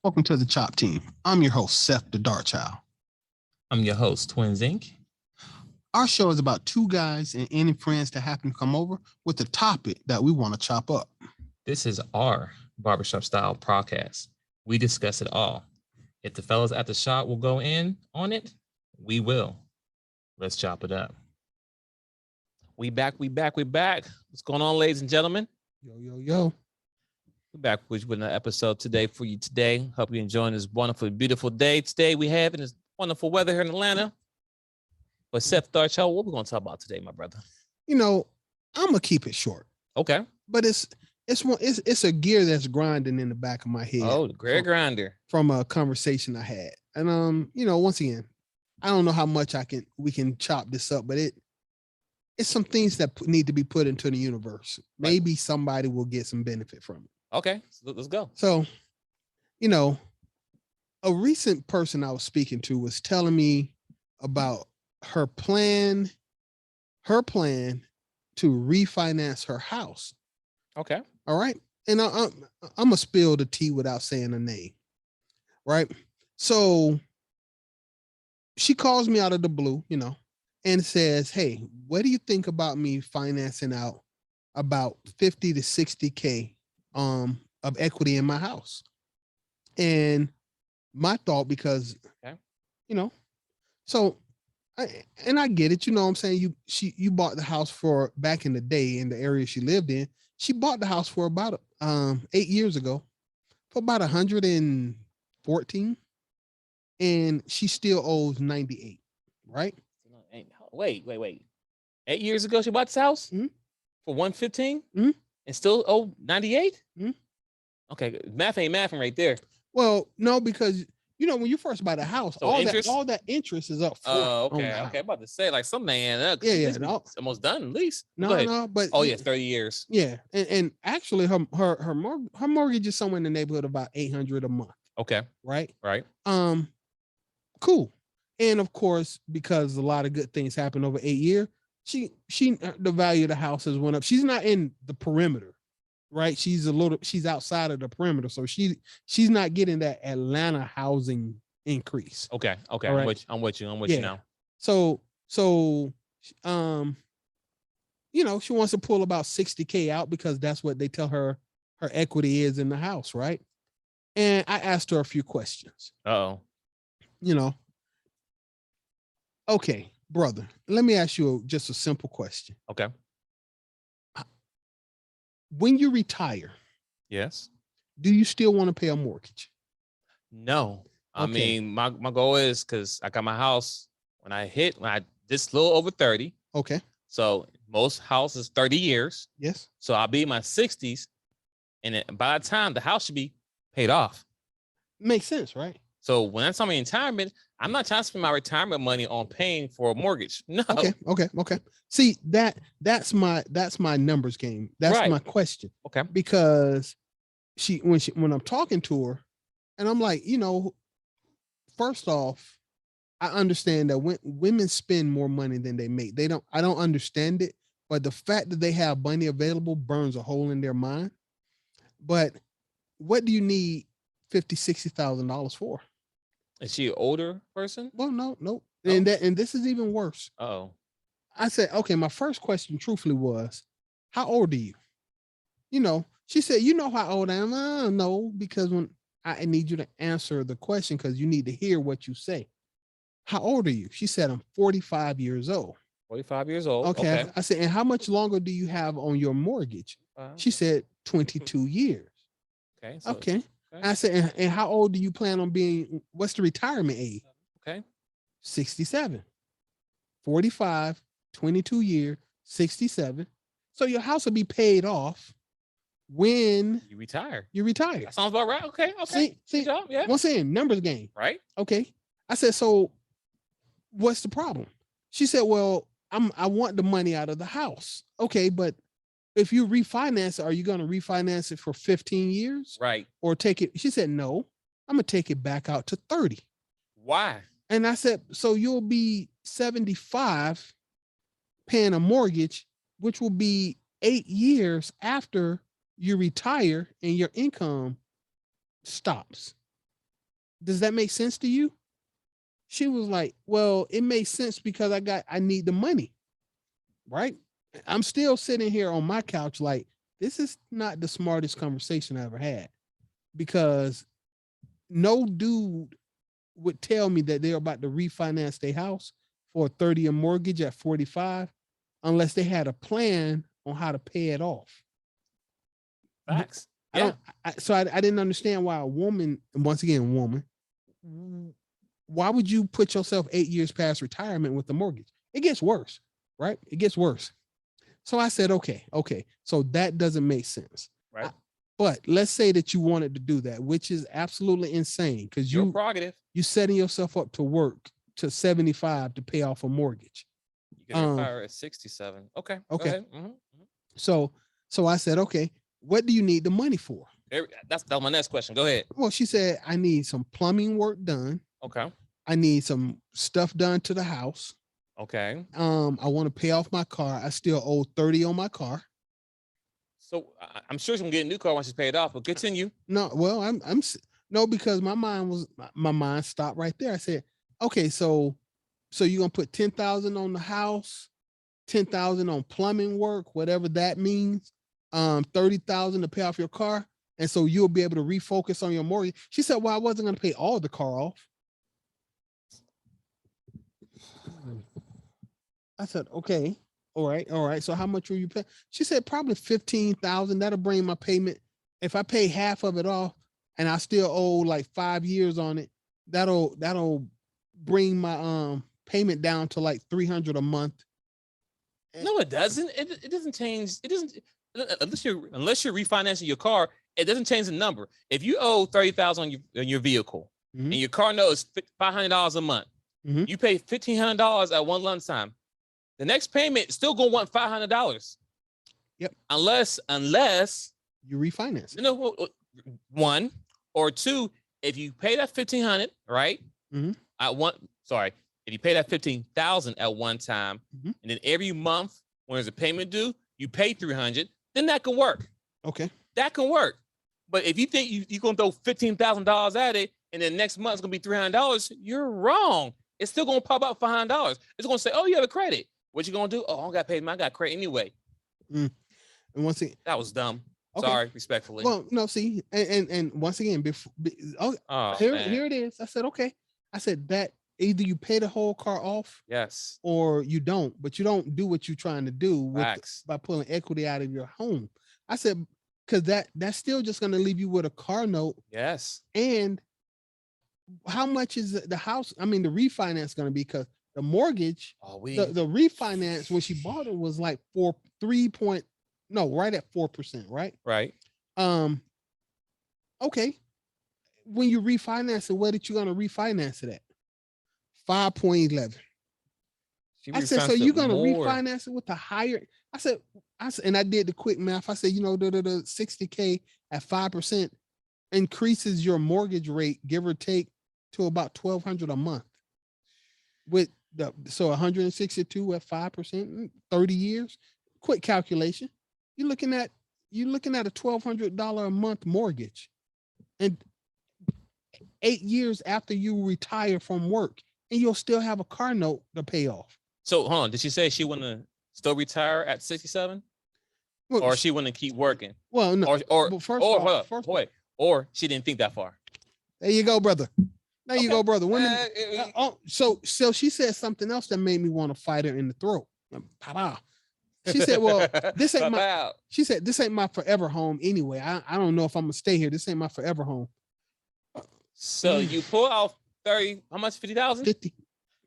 Welcome to the Chop Team. I'm your host, Seth the Dart Child. I'm your host, Twins Inc. Our show is about two guys and any friends that happen to come over with a topic that we want to chop up. This is our barbershop style podcast. We discuss it all. If the fellas at the shop will go in on it, we will. Let's chop it up. We back. What's going on, ladies and gentlemen? Yo. We're back with an episode today for you today. Hope you're enjoying this wonderful, beautiful day today we have in this wonderful weather here in Atlanta. But Seth Darcho, what we going to talk about today, my brother? You know, I'm gonna keep it short. Okay. But it's a gear that's grinding in the back of my head. Oh, the gear grinder. From a conversation I had. And once again, I don't know how much we can chop this up, but it's some things that need to be put into the universe. Maybe somebody will get some benefit from it. Okay, so let's go. So, a recent person I was speaking to was telling me about her plan to refinance her house. Okay. All right. And I'm going to spill the tea without saying a name. Right. So she calls me out of the blue, and says, hey, what do you think about me financing out about 50 to 60K of equity in my house? And my thought, because, so I get it, what I'm saying? You bought the house for back in the day in the area she lived in. She bought the house for about 8 years ago for about 114, and she still owes 98, right? Wait. 8 years ago she bought this house for 115 and still owe 98? Okay, math ain't mathing right there. Well, no, because when you first buy the house, so all that interest is up front. Oh, okay. I'm about to say like some man. It's almost done at least. No, but 30 years. Yeah, and actually her mortgage is somewhere in the neighborhood of about $800 a month. Okay. Right. Cool. And of course, because a lot of good things happened over 8 years, the value of the house has went up. She's not in the perimeter, right? She's outside of the perimeter, so she's not getting that Atlanta housing increase. Okay. Right? I'm with you now. So she wants to pull about 60K out because that's what they tell her equity is in the house, right? And I asked her a few questions. Okay, brother, let me ask you just a simple question. Okay. When you retire, yes, do you still want to pay a mortgage? No. Okay. I mean, my goal is, because I got my house when I just a little over 30. Okay. So most houses 30 years. Yes. So I'll be in my 60s, and by the time the house should be paid off. Makes sense, right? So when I'm talking retirement, I'm not trying to spend my retirement money on paying for a mortgage. No. Okay. See, that's my numbers game. That's my question. Okay. Because when I'm talking to her, and I'm like, first off, I understand that when women spend more money than they make. I don't understand it, but the fact that they have money available burns a hole in their mind. But what do you need $50,000-$60,000 for? Is she an older person? Well, no. Oh. And this is even worse. Oh. I said, okay, my first question truthfully was, how old are you? She said, how old I am? No, because when I need you to answer the question, because you need to hear what you say. How old are you? She said, I'm 45 years old. 45 years old. Okay. I said, and how much longer do you have on your mortgage? She said, 22 years. Okay. I said, and how old do you plan on being? What's the retirement age? Okay. 67. 45, 22 years, 67. So your house will be paid off when you retire. That sounds about right. Okay. See, good job. Yeah. Once again, numbers game. Right. Okay. I said, so what's the problem? She said, well, I want the money out of the house. Okay, but if you refinance, are you going to refinance it for 15 years? Right. Or take it? She said, no, I'm going to take it back out to 30. Why? And I said, so you'll be 75 paying a mortgage, which will be 8 years after you retire and your income stops. does that make sense to you? She was like, well, it makes sense because I need the money. Right. I'm still sitting here on my couch like, this is not the smartest conversation I ever had, because no dude would tell me that they're about to refinance their house for a 30-year mortgage at 45 unless they had a plan on how to pay it off. Facts. I didn't understand why a woman, and once again, why would you put yourself 8 years past retirement with the mortgage? It gets worse, right? It gets worse. So I said, okay. So that doesn't make sense. Right. But let's say that you wanted to do that, which is absolutely insane, because Your prerogative. You setting yourself up to work to 75 to pay off a mortgage. You can retire at 67. Okay. Okay. So I said, okay, what do you need the money for? That's my next question. Go ahead. Well, she said, I need some plumbing work done. Okay. I need some stuff done to the house. Okay. I want to pay off my car. I still owe 30 on my car. So I'm sure she's gonna get a new car once she's paid off, but continue. No, well, no, because my mind stopped right there. I said, okay, so you're gonna put 10,000 on the house, 10,000 on plumbing work, whatever that means, 30,000 to pay off your car, and so you'll be able to refocus on your mortgage. She said, well, I wasn't gonna pay all the car off. I said, okay, all right. So how much will you pay? She said, probably 15,000. That'll bring my payment. If I pay half of it off and I still owe like 5 years on it, that'll bring my payment down to like 300 a month. No, it doesn't. It doesn't change. It doesn't, unless you're refinancing your car, it doesn't change the number. If you owe 30,000 on your vehicle, and your car note is $500 a month, you pay $1,500 at one lump sum. The next payment is still gonna want $500. Yep. Unless you refinance. One or two, if you pay that $1,500, right? If you pay that $15,000 at one time, and then every month when there's a payment due, you pay $300, then that can work. Okay. That can work. But if you think you're gonna throw $15,000 at it, and then next month it's gonna be $300, you're wrong. It's still gonna pop out $500. It's gonna say, "Oh, you have a credit." What you gonna do? Oh, I don't got paid. I got credit anyway. And once again, that was dumb. Okay. Sorry, respectfully. Well, no, see, and once again, here it is. I said, okay. I said that either you pay the whole car off, yes, or you don't. But you don't do what you're trying to do by pulling equity out of your home. I said, because that's still just gonna leave you with a car note. Yes. And how much is the house? I mean, the refinance gonna be, because the mortgage, the refinance when she bought it was like right at 4%, right? Right. Okay. When you refinance it, what are you gonna refinance it at? 5.11. I said, so you're gonna refinance it with the higher? I said, and I did the quick math. I said, the 60K at 5% increases your mortgage rate, give or take, to about $1,200 a month. So 162 at 5%, 30 years. Quick calculation. You're looking at a $1,200 a month mortgage, and 8 years after you retire from work, and you'll still have a car note to pay off. So hold on, did she say she want to still retire at 67, or she want to keep working? Well, no. Or she didn't think that far. There you go, brother. There you go, brother. Women. So she said something else that made me want to fight her in the throat. She said, "Well, this ain't my." She said, "This ain't my forever home anyway. I don't know if I'm gonna stay here. This ain't my forever home." So you pull out 30. How much? 50,000. 50.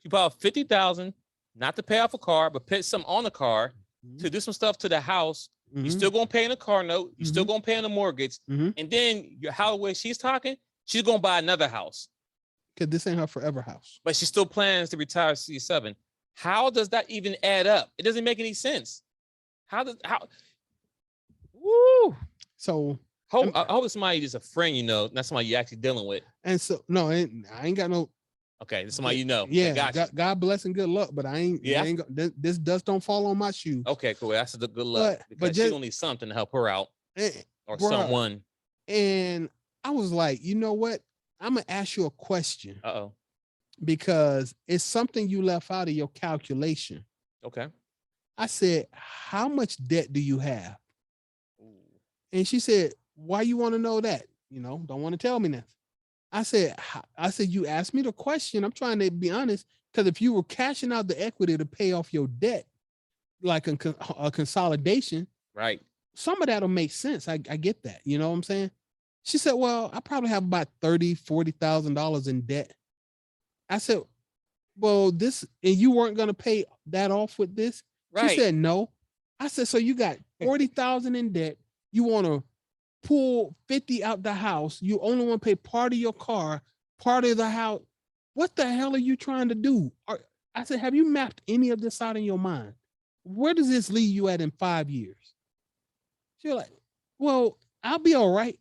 You pull out 50,000, not to pay off a car, but put some on the car to do some stuff to the house. You're still gonna pay in a car note. You're still gonna pay in a mortgage, and then the way she's talking, she's gonna buy another house. Because this ain't her forever house. But she still plans to retire at 67. How does that even add up? It doesn't make any sense. Woo. So I hope it's somebody just a friend, not somebody you're actually dealing with. And so, no, I ain't got no. Okay, it's somebody you know. Yeah, God bless and good luck, but I ain't. Yeah. This dust don't fall on my shoes. Okay, cool. That's the good luck. Because she don't need something to help her out. Or someone. And I was like, you know what? I'm gonna ask you a question Uh-oh. because it's something you left out of your calculation. Okay. I said, how much debt do you have? Ooh. And she said, why you want to know that? You know, don't want to tell me that. I said, you asked me the question. I'm trying to be honest, because if you were cashing out the equity to pay off your debt, like a consolidation, Right. some of that'll make sense. I get that. You know what I'm saying? She said, well, I probably have about $30,000-$40,000 in debt. I said, well, and you weren't going to pay that off with this? Right. She said, no. I said, so you got 40,000 in debt. You want to pull 50 out the house. You only want to pay part of your car, part of the house. What the hell are you trying to do? I said, have you mapped any of this out in your mind? Where does this leave you at in 5 years? She's like, well, I'll be all right.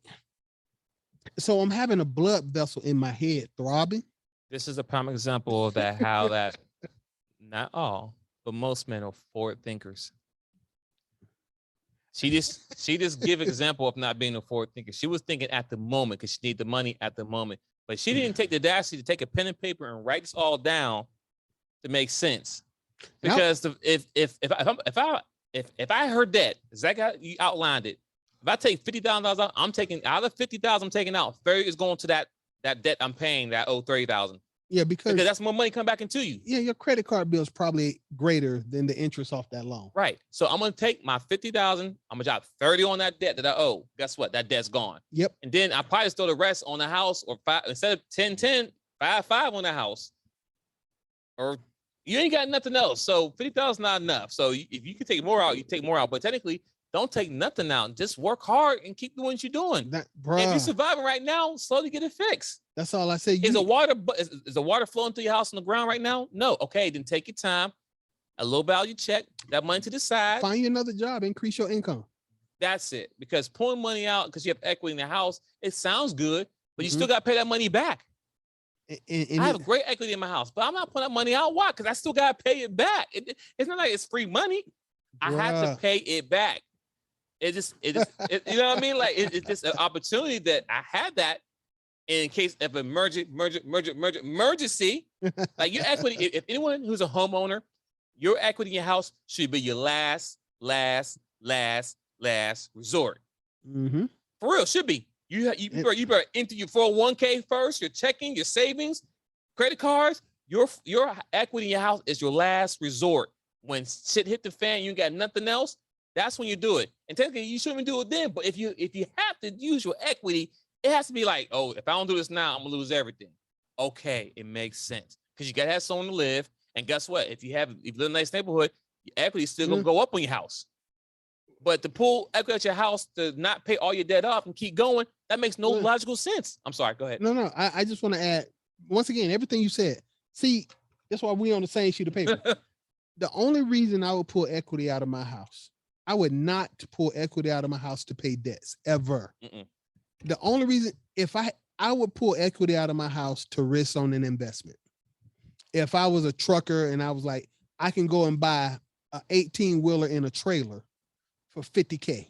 So I'm having a blood vessel in my head throbbing. This is a prime example of that, how that not all, but most men are forward thinkers. She just give example of not being a forward thinker. She was thinking at the moment because she needed the money at the moment, but she didn't take the audacity to take a pen and paper and write this all down to make sense. Because if I heard that, Zach, you outlined it. If I take $50,000 out, I'm taking out of $50,000, I'm taking out 30 is going to that debt I'm paying that owe 30,000. Yeah, because that's more money come back into you. Yeah, your credit card bill is probably greater than the interest off that loan. Right. So I'm gonna take my 50,000. I'm gonna drop 30 on that debt that I owe. Guess what? That debt's gone. Yep. And then I probably throw the rest on the house, or 5 instead of 10, 5 on the house. Or you ain't got nothing else. So 50,000 not enough. So if you can take more out, you take more out. But technically, don't take nothing out. Just work hard and keep doing what you're doing. If you're surviving right now, slowly get it fixed. That's all I say. Is the water flowing through your house on the ground right now? No. Okay, then take your time. A low value check, that money to the side. Find you another job, increase your income. That's it. Because pulling money out because you have equity in the house, it sounds good, but you still got to pay that money back. And I have great equity in my house, but I'm not putting that money out. Why? Because I still got to pay it back. It's not like it's free money. I have to pay it back. You know what I mean? Like it's just an opportunity that I had that in case of emergency. Like your equity, if anyone who's a homeowner, your equity in your house should be your last resort. Mm-hmm. For real, should be. You better enter your 401k first, your checking, your savings, credit cards. Your equity in your house is your last resort. When shit hit the fan, you got nothing else. That's when you do it. And technically, you shouldn't even do it then. But if you have to use your equity, it has to be like, oh, if I don't do this now, I'm gonna lose everything. Okay, it makes sense because you gotta have someone to live. And guess what? If you live in a nice neighborhood, your equity is still gonna go up on your house. But to pull equity at your house to not pay all your debt off and keep going, that makes no logical sense. I'm sorry. Go ahead. No. I just want to add once again everything you said. See, that's why we on the same sheet of paper. The only reason I would pull equity out of my house, I would not pull equity out of my house to pay debts ever. The only reason, if I would pull equity out of my house to risk on an investment. If I was a trucker and I was like, I can go and buy an 18-wheeler in a trailer for $50K,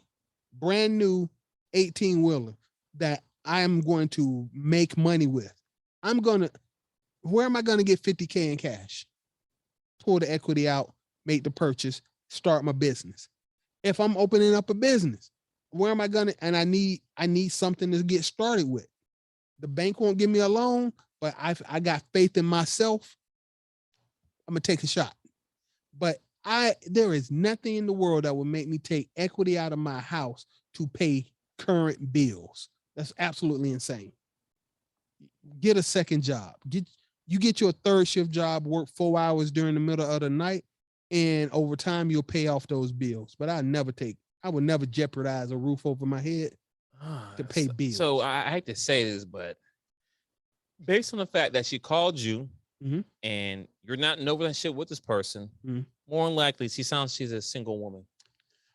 brand new 18-wheeler that I am going to make money with. Where am I going to get $50K in cash? Pull the equity out, make the purchase, start my business. If I'm opening up a business, where am I going to, and I need something to get started with. The bank won't give me a loan, but I got faith in myself. I'm going to take a shot. But there is nothing in the world that would make me take equity out of my house to pay current bills. That's absolutely insane. Get a second job. Get your third shift job, work 4 hours during the middle of the night, and over time you'll pay off those bills. But I would never jeopardize a roof over my head to pay bills. So I hate to say this, but based on the fact that she called you and you're not in no relationship with this person, more than likely she's a single woman.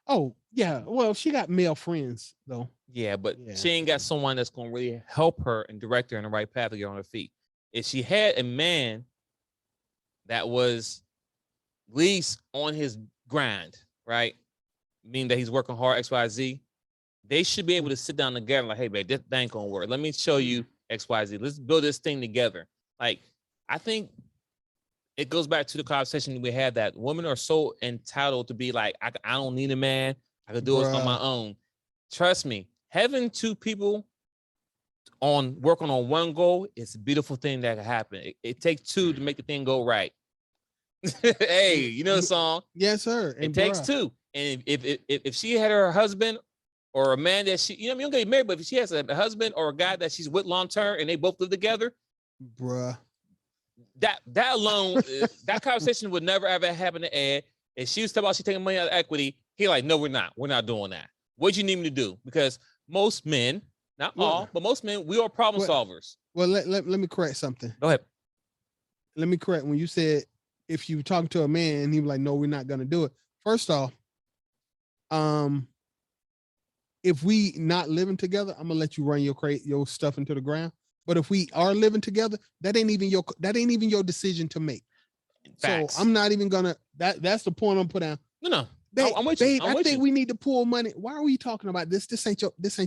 Oh, yeah. Well, she got male friends though. Yeah, but she ain't got someone that's going to really help her and direct her in the right path to get on her feet. If she had a man that was at least on his grind, right? Meaning that he's working hard, XYZ, they should be able to sit down together like, hey, babe, this ain't gonna work. Let me show you XYZ. Let's build this thing together. Like, I think it goes back to the conversation we had that women are so entitled to be like, I don't need a man. I can do it on my own. Trust me, having two people working on one goal is a beautiful thing that can happen. It takes two to make the thing go right. Hey, you know the song? Yes, sir. It takes two. And if she had her husband or a man that she, you know, you don't get married, but if she has a husband or a guy that she's with long term and they both live together, bruh, that alone, that conversation would never ever happen to Ed. If she was talking about she taking money out of equity, he like, no, we're not doing that. What you need me to do? Because most men, not all, but most men, we are problem solvers. Well, let me correct something. Go ahead. Let me correct when you said if you talk to a man and he was like, no, we're not gonna do it. First off, if we not living together, I'm gonna let you run your stuff into the ground. But if we are living together, that ain't even your decision to make. Facts. So I'm not even gonna. That's the point I'm putting down. No, babe, I'm with you. I think we need to pull money. Why are we talking about this? This ain't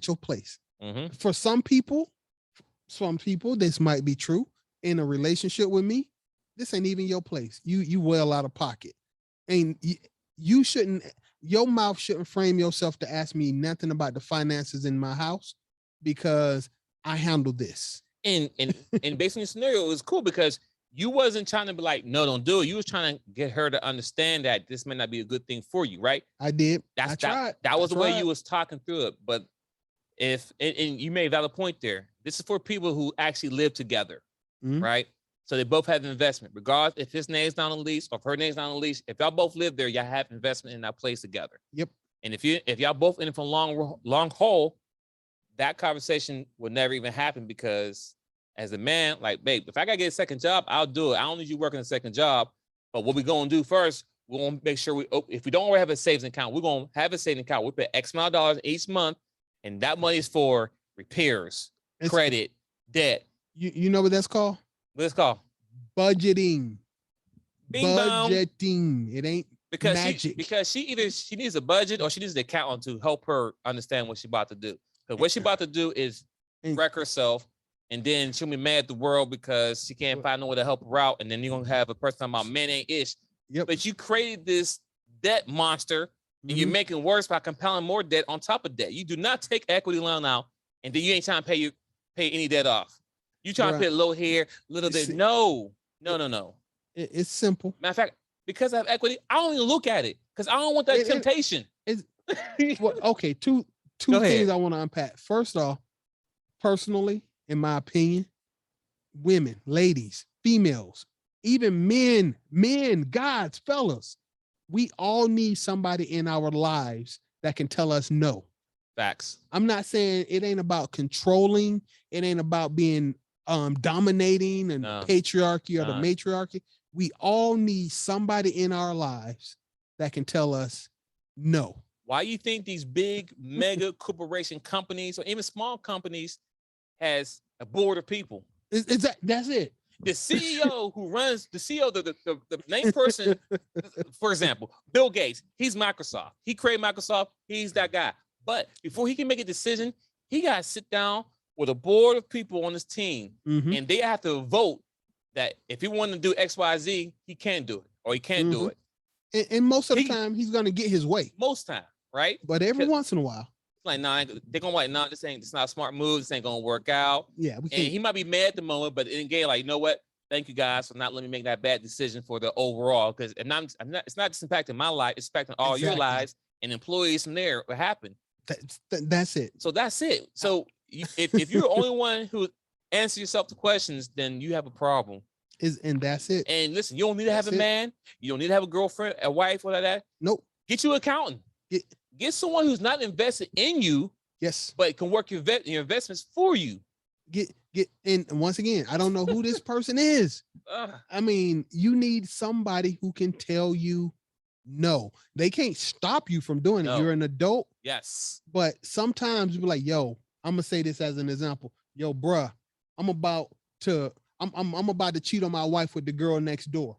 your place. Mm-hmm. For some people, this might be true. In a relationship with me, this ain't even your place. You well out of pocket, and you shouldn't. Your mouth shouldn't frame yourself to ask me nothing about the finances in my house because I handle this. And based on the scenario, it was cool because you wasn't trying to be like, no, don't do it. You was trying to get her to understand that this may not be a good thing for you, right? I did. I tried. That was the way you was talking through it. But and you made a valid point there. This is for people who actually live together, right? So they both have investment, regardless if his name's not on the lease or if her name's not on the lease. If y'all both live there, y'all have investment in that place together. Yep. And if y'all both in it for long haul, that conversation would never even happen because as a man, like, babe, if I gotta get a second job, I'll do it. I don't need you working a second job. But what we're gonna do first, we're gonna make sure if we don't already have a savings account, we're gonna have a savings account. We pay X amount of dollars each month, and that money is for repairs, credit, debt. You know what that's called? What it's called? Budgeting. Bing budgeting. Bong. It ain't magic. Because she needs a budget or she needs an accountant to help her understand what she's about to do. Because what she's about to do is wreck herself, and then she'll be mad at the world because she can't find no way to help her out. And then you're gonna have a person talking about man ain't ish. Yep. But you created this debt monster, and you're making worse by compounding more debt on top of debt. You do not take equity loan out, and then you ain't trying to pay any debt off. You trying to put a little here, little there. No. It's simple. Matter of fact, because I have equity, I don't even look at it because I don't want that temptation. Okay, two things I want to unpack. First off, personally, in my opinion, women, ladies, females, even men, gods, fellas, we all need somebody in our lives that can tell us no. Facts. I'm not saying it ain't about controlling. It ain't about being dominating and patriarchy or the matriarchy. We all need somebody in our lives that can tell us no. Why you think these big mega corporation companies or even small companies has a board of people? That's it. The CEO the main person, for example, Bill Gates, he's Microsoft. He created Microsoft. He's that guy. But before he can make a decision, he got to sit down with a board of people on his team, and they have to vote that if he wanted to do X, Y, Z, he can do it or he can't do it. And most of the time, he's going to get his way. Most time, right? But every once in a while. Like, they're going to like, it's not a smart move. This ain't going to work out. Yeah. And he might be mad at the moment, but in game, like, you know what? Thank you guys for not letting me make that bad decision for the overall. Because it's not just impacting my life, it's impacting all your lives and employees from there. What happened? That's it. So that's it. So if you're the only one who answers yourself the questions, then you have a problem. And that's it. And listen, you don't need to have a man. You don't need to have a girlfriend, a wife, or like that. Nope. Get you an accountant. Get someone who's not invested in you. Yes. But can work your investments for you. And once again, I don't know who this person is. I mean, you need somebody who can tell you no. They can't stop you from doing it. You're an adult. Yes. But sometimes you be like, yo, I'm gonna say this as an example. Yo, bruh, I'm about to cheat on my wife with the girl next door.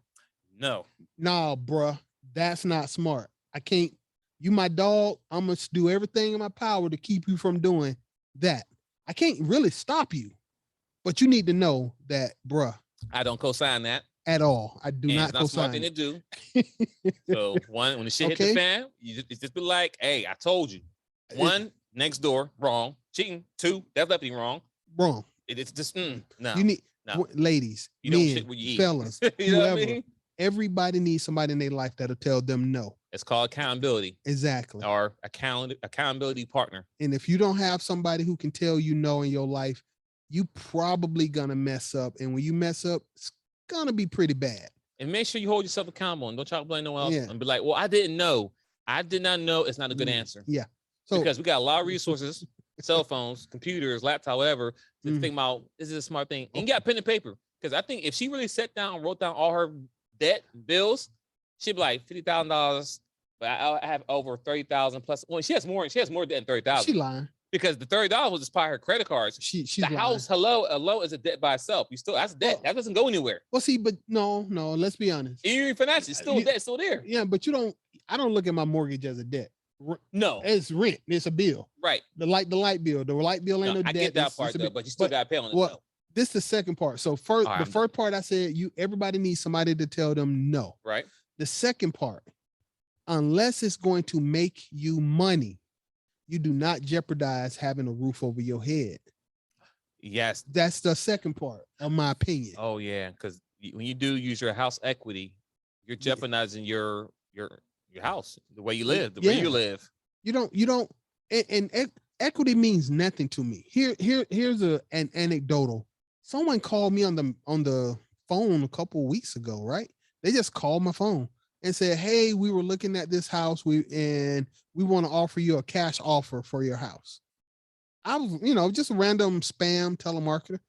No. Nah, bruh, that's not smart. I can't. You my dog. I'm gonna do everything in my power to keep you from doing that. I can't really stop you. But you need to know that, bruh, I don't co-sign that. at all. I do And not it's not a smart co-sign thing to it. do. So when the shit hit the Okay. fan, you just be like, hey, I told you. One, next door, wrong. Cheating. Two, definitely wrong. Wrong. It's just no. You need No. ladies, You don't men, shit what you eat. fellas, You know whoever. what I mean? Everybody needs somebody in their life that'll tell them no. It's called accountability. Exactly. Or accountability partner. And if you don't have somebody who can tell you no in your life, you probably gonna mess up. And when you mess up, it's gonna be pretty bad. And make sure you hold yourself accountable and don't try to blame no one else Yeah. and be like, well, I didn't know. I did not know. It's not a good answer. Yeah. So because we got a lot of resources, cell phones, computers, laptop, whatever, to think about, is it a smart thing? And you got pen and paper. Because I think if she really sat down and wrote down all her debt bills, she'd be like $50,000, but I have over 30,000 plus. Well, she has more debt than 30,000. She lying. Because the $30 was just probably her credit cards. She's the lying. house, alone is a debt by itself. That's debt. That doesn't go anywhere. Well, see, but no, let's be honest. Even financially, it's still debt, still there. Yeah, but I don't look at my mortgage as a debt. No, it's rent. It's a bill. Right. The light bill. The light bill ain't no debt. I get that part though, but you still got to pay on it. Well, this is the second part. So first, the first part I said, everybody needs somebody to tell them no. Right. The second part, unless it's going to make you money, you do not jeopardize having a roof over your head. Yes. That's the second part of my opinion. Oh yeah, because when you do use your house equity, you're jeopardizing your house, the way you live, way you live. You don't, and equity means nothing to me. Here's an anecdotal. Someone called me on the phone a couple of weeks ago, right? They just called my phone and said, hey, we were looking at this house, we want to offer you a cash offer for your house. I was, just a random spam telemarketer.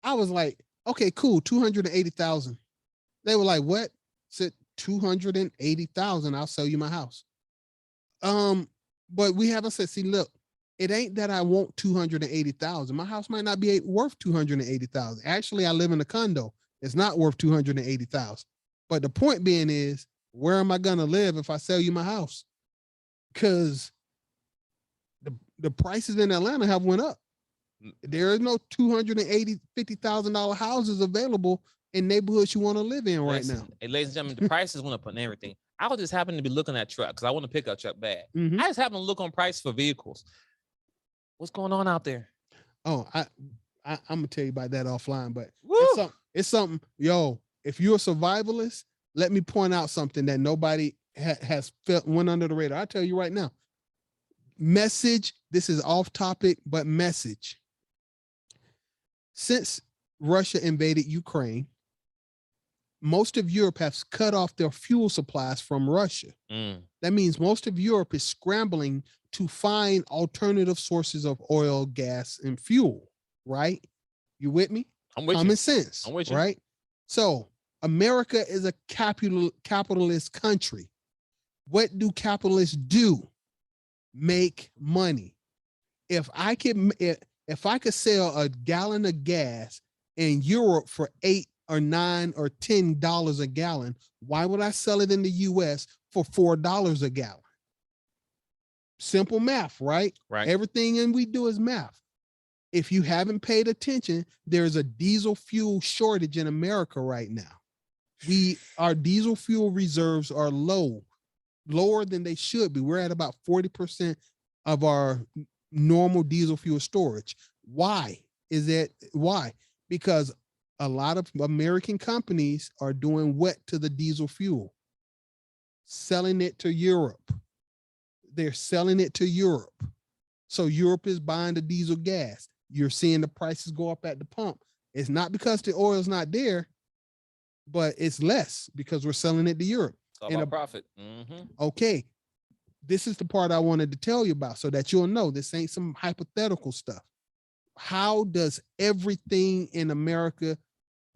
I was like, okay, cool, 280,000. They were like, what? I said 280,000. I'll sell you my house. But we haven't said, see, look, it ain't that I want 280,000. My house might not be worth 280,000. Actually, I live in a condo. It's not worth 280,000. But the point being is, where am I gonna live if I sell you my house? Because the prices in Atlanta have went up. There is no $250,000 houses available in neighborhoods you want to live in right now. Hey, ladies and gentlemen, the prices went up on everything. I was just happening to be looking at trucks because I want to pick up truck bad. I just happen to look on price for vehicles. What's going on out there? Oh, I'm gonna tell you about that offline, but Woo! It's something. Yo, if you're a survivalist, let me point out something that nobody has went under the radar. I'll tell you right now. Message. This is off topic, but message. Since Russia invaded Ukraine, most of Europe has cut off their fuel supplies from Russia. That means most of Europe is scrambling to find alternative sources of oil, gas, and fuel, right? You with me? I'm with you. Common sense, I'm with you. Right? So America is a capitalist country. What do capitalists do? Make money. If I could sell a gallon of gas in Europe for $8 or $9 or $10 a gallon, why would I sell it in the US for $4 a gallon? Simple math, right? Right. Everything we do is math. If you haven't paid attention, there's a diesel fuel shortage in America right now. Our diesel fuel reserves are lower than they should be. We're at about 40% of our normal diesel fuel storage. Why is that? Why? Because a lot of American companies are doing what to the diesel fuel? Selling it to Europe. They're selling it to Europe. So Europe is buying the diesel gas. You're seeing the prices go up at the pump. It's not because the oil's not there, but it's less because we're selling it to Europe. It's all about profit. Okay. This is the part I wanted to tell you about so that you'll know this ain't some hypothetical stuff. How does everything in America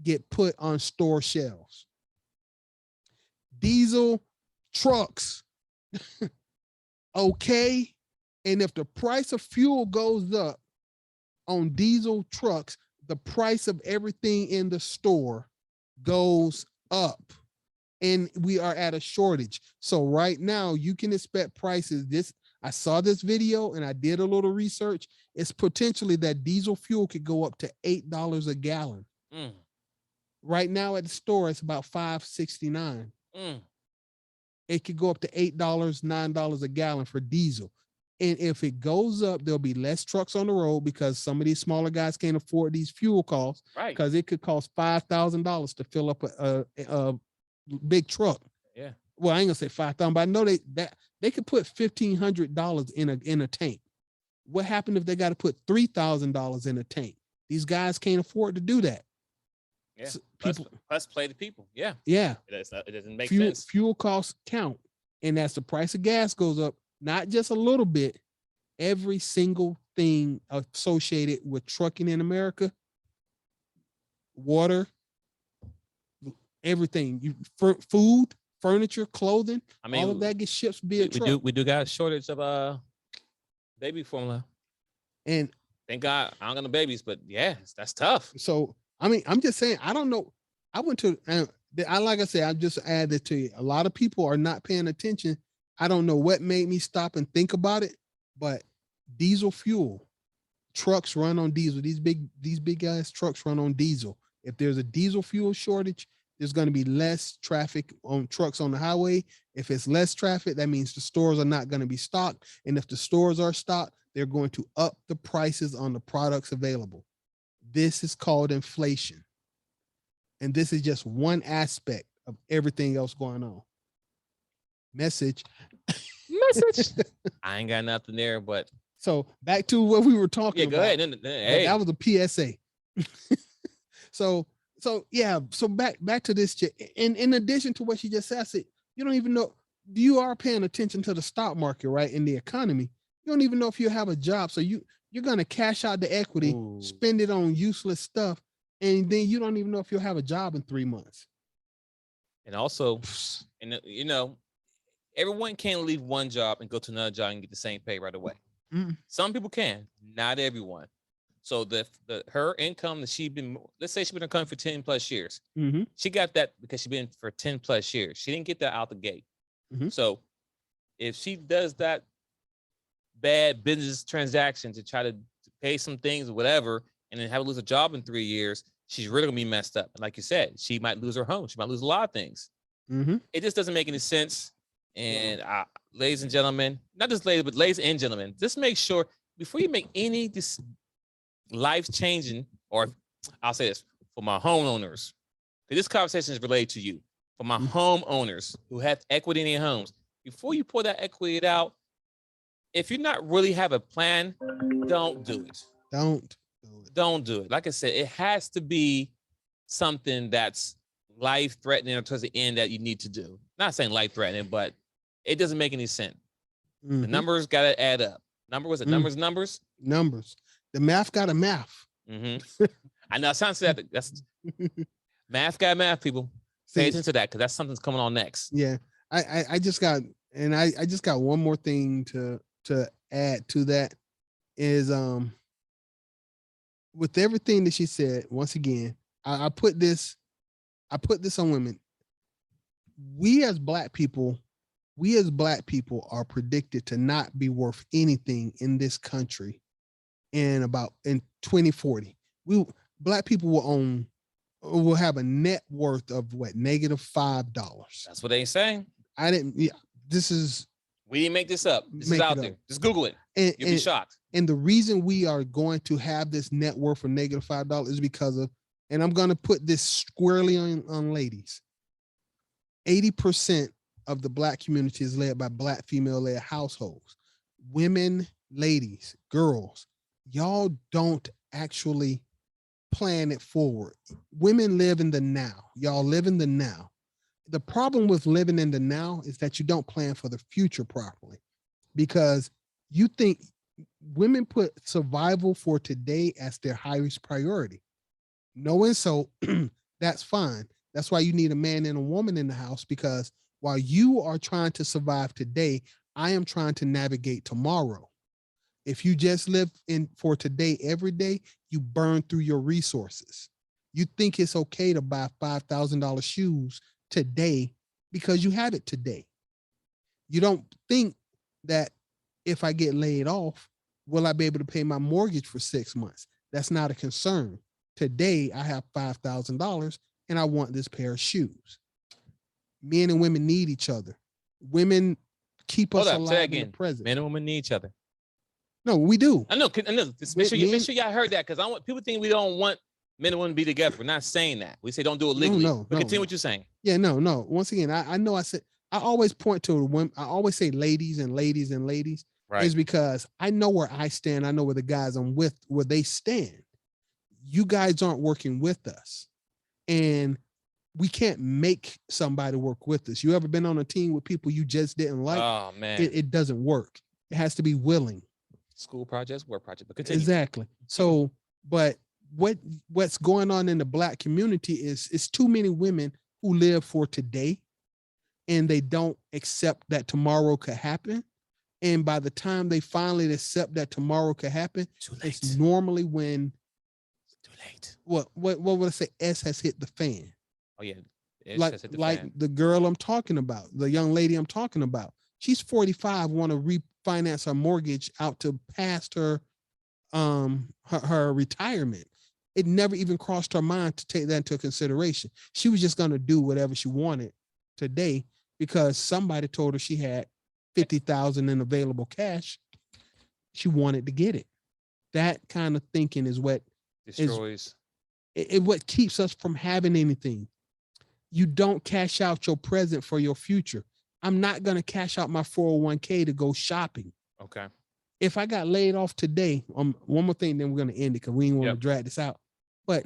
get put on store shelves? Diesel trucks. Okay. And if the price of fuel goes up on diesel trucks, the price of everything in the store goes up. And we are at a shortage. So right now you can expect prices. I saw this video and I did a little research. It's potentially that diesel fuel could go up to $8 a gallon. Right now at the store, it's about $5.69. It could go up to $8, $9 a gallon for diesel. And if it goes up, there'll be less trucks on the road because some of these smaller guys can't afford these fuel costs. Right. Because it could cost $5,000 to fill up a big truck. Yeah. Well, I ain't gonna say 5,000, but I know they could put $1,500 in a tank. What happened if they got to put $3,000 in a tank? These guys can't afford to do that. Yeah. So Plus play the people. Yeah. Yeah. It doesn't make sense. Fuel costs count. And as the price of gas goes up, not just a little bit, every single thing associated with trucking in America, water, everything, food, furniture, clothing, I mean, all of that gets shipped via truck. We do got a shortage of baby formula. And thank God I don't got no babies, but yeah, that's tough. So I mean, I'm just saying, I don't know. I went to like I said, I just added to you. A lot of people are not paying attention. I don't know what made me stop and think about it, but diesel fuel, trucks run on diesel. These big ass trucks run on diesel. If there's a diesel fuel shortage, there's going to be less traffic on trucks on the highway. If it's less traffic, that means the stores are not going to be stocked. And if the stores are stocked, they're going to up the prices on the products available. This is called inflation. And this is just one aspect of everything else going on. Message. I ain't got nothing there, but so back to what we were talking about. Go ahead. Hey. That was a PSA. So yeah. So back to this chick. In addition to what she just said, I said, you don't even know. You are paying attention to the stock market, right? In the economy, you don't even know if you have a job. So you're gonna cash out the equity, spend it on useless stuff, and then you don't even know if you'll have a job in 3 months. And also, everyone can't leave one job and go to another job and get the same pay right away. Some people can, not everyone. So her income that let's say she's been in company for 10 plus years. She got that because she's been for 10 plus years. She didn't get that out the gate. So if she does that bad business transaction to try to pay some things or whatever, and then have to lose a job in 3 years, she's really gonna be messed up. And like you said, she might lose her home. She might lose a lot of things. It just doesn't make any sense. And ladies and gentlemen, not just ladies, but ladies and gentlemen, just make sure before you make any life-changing, or I'll say this, for my homeowners, this conversation is related to you. For my homeowners who have equity in their homes, before you pour that equity out, if you're not really have a plan, don't do it. Don't do it. Like I said, it has to be something that's life-threatening or towards the end that you need to do. Not saying life-threatening, but it doesn't make any sense. The numbers got to add up. Numbers. The math got a math. I know it sounds like that's math got math, people. Pay attention to that because that's something's coming on next. Yeah. I just got one more thing to add to that is with everything that she said, once again, I put this on women. We as black people are predicted to not be worth anything in this country in 2040. Black people will have a net worth of what, -$5. That's what they saying. We didn't make this up. This is out there. Just Google it. You'll be shocked. And the reason we are going to have this net worth of -$5 is because of, and I'm going to put this squarely on ladies. 80% of the black community is led by black female-led households. Women, ladies, girls, y'all don't actually plan it forward. Women live in the now. Y'all live in the now. The problem with living in the now is that you don't plan for the future properly, because you think women put survival for today as their highest priority. Knowing so, that's fine. That's why you need a man and a woman in the house, because while you are trying to survive today, I am trying to navigate tomorrow. If you just live in for today every day, you burn through your resources. You think it's okay to buy $5,000 shoes today because you have it today. You don't think that if I get laid off, will I be able to pay my mortgage for 6 months? That's not a concern. Today, I have $5,000 and I want this pair of shoes. Men and women need each other. Women keep us alive in the present. Men and women need each other. No, we do. I know. Just make sure y'all heard that, because I want people think we don't want men and women to be together. We're not saying that. We say don't do it legally. But continue what you're saying. Yeah, no. Once again, I know I always point to women. I always say ladies and ladies and ladies. Right. Is because I know where I stand. I know where the guys I'm with, where they stand. You guys aren't working with us. And we can't make somebody work with us. You ever been on a team with people you just didn't like? Oh, man. It doesn't work. It has to be willing. School projects, work projects, but continue. Exactly. So, but what's going on in the Black community is too many women who live for today, and they don't accept that tomorrow could happen. And by the time they finally accept that tomorrow could happen, it's normally when too late. What would I say? S has hit the fan. Oh yeah. Like the girl I'm talking about, the young lady I'm talking about. She's 45, want to refinance her mortgage out to past her her retirement. It never even crossed her mind to take that into consideration. She was just going to do whatever she wanted today because somebody told her she had $50,000 in available cash. She wanted to get it. That kind of thinking is what destroys what keeps us from having anything. You don't cash out your present for your future. I'm not going to cash out my 401k to go shopping. Okay. If I got laid off today, one more thing, then we're going to end it because we ain't want to drag this out. But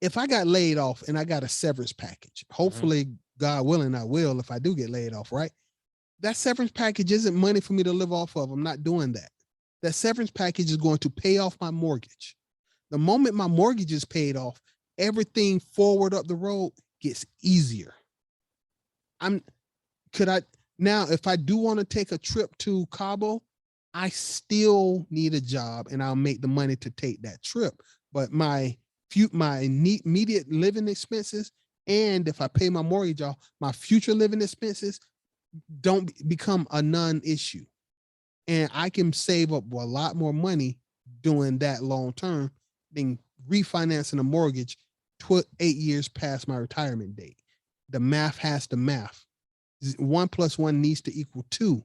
if I got laid off and I got a severance package, hopefully, God willing, I will if I do get laid off, right? That severance package isn't money for me to live off of. I'm not doing that. That severance package is going to pay off my mortgage. The moment my mortgage is paid off, everything forward up the road gets easier. Now, if I do want to take a trip to Cabo, I still need a job and I'll make the money to take that trip. But my immediate living expenses, and if I pay my mortgage off, my future living expenses don't become a non-issue. And I can save up a lot more money doing that long term than refinancing a mortgage 8 years past my retirement date. The math has to math. 1 + 1 needs to equal 2.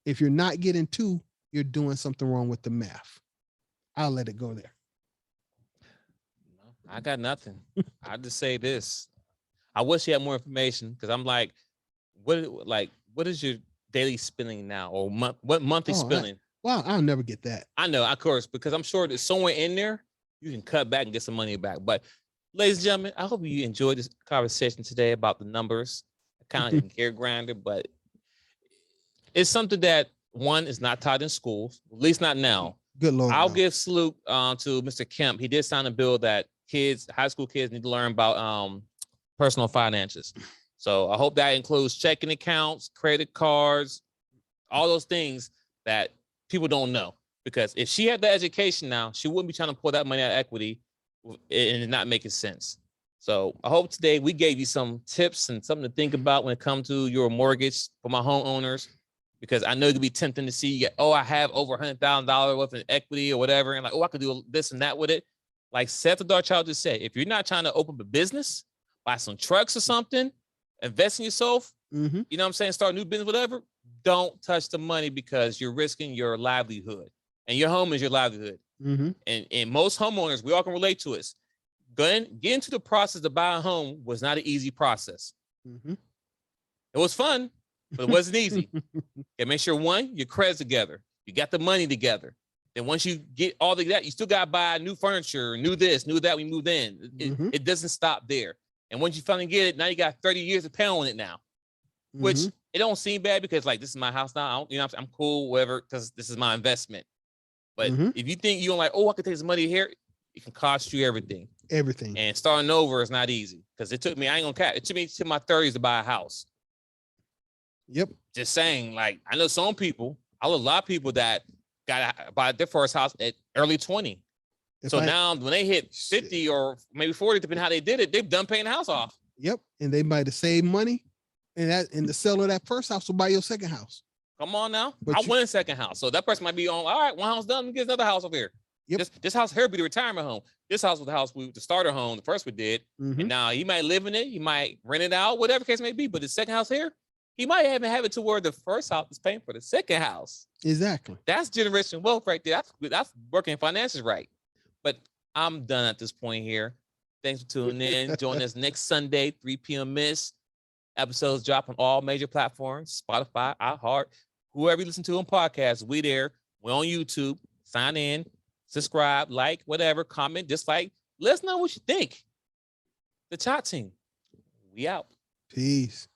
If you're not getting 2, you're doing something wrong with the math. I'll let it go there. I got nothing. I just say this. I wish you had more information because I'm like, what is your daily spending now, or what monthly spending? I'll never get that. I know, of course, because I'm sure that somewhere in there you can cut back and get some money back. But ladies and gentlemen, I hope you enjoyed this conversation today about the numbers. Kind of gear grinder, but it's something that one is not taught in schools, at least not now. Good Lord. I'll give salute to Mr. Kemp. He did sign a bill that high school kids need to learn about personal finances. So I hope that includes checking accounts, credit cards, all those things that people don't know. Because if she had the education now, she wouldn't be trying to pull that money out of equity and it not making sense. So I hope today we gave you some tips and something to think about when it comes to your mortgage for my homeowners, because I know it could be tempting to see, I have over $100,000 worth of equity or whatever. And like, I could do this and that with it. Like Seth the Dark Child just said, if you're not trying to open up a business, buy some trucks or something, invest in yourself, you know what I'm saying? Start a new business, whatever. Don't touch the money because you're risking your livelihood, and your home is your livelihood. And most homeowners, we all can relate to it. Get into the process of buying a home was not an easy process. It was fun, but it wasn't easy. And make sure, one, your credit's together. You got the money together. Then once you get all of that, you still got to buy new furniture, new this, new that. We moved in. It doesn't stop there. And once you finally get it, now you got 30 years to pay on it now, which it don't seem bad because like, this is my house now. I'm cool, whatever, because this is my investment. But if you think you're like, I could take some money here, it can cost you everything. And starting over is not easy, because it took me, it took me to my 30s to buy a house. Just saying, like, I know some people, a lot of people that got to buy their first house at early 20. Now when they hit 50 or maybe 40, depending how they did it, they've done paying the house off. And they might have saved money, and the seller of that first house will buy your second house. Come on now. But I win a second house. So that person might be on, all right, one house done, let me get another house over here. Yep. This house here be the retirement home. This house was the house the starter home, the first we did. Mhm. And now he might live in it, he might rent it out, whatever case may be. But the second house here, he might even have it to where the first house is paying for the second house. Exactly. That's generation wealth right there. That's working finances right. But I'm done at this point here. Thanks for tuning in. Join us next Sunday, 3 p.m. Miss. Episodes drop on all major platforms, Spotify, iHeart, whoever you listen to on podcasts, we there. We're on YouTube. Sign in, subscribe, like, whatever, comment, dislike. Let us know what you think. The Dachop Team. We out. Peace.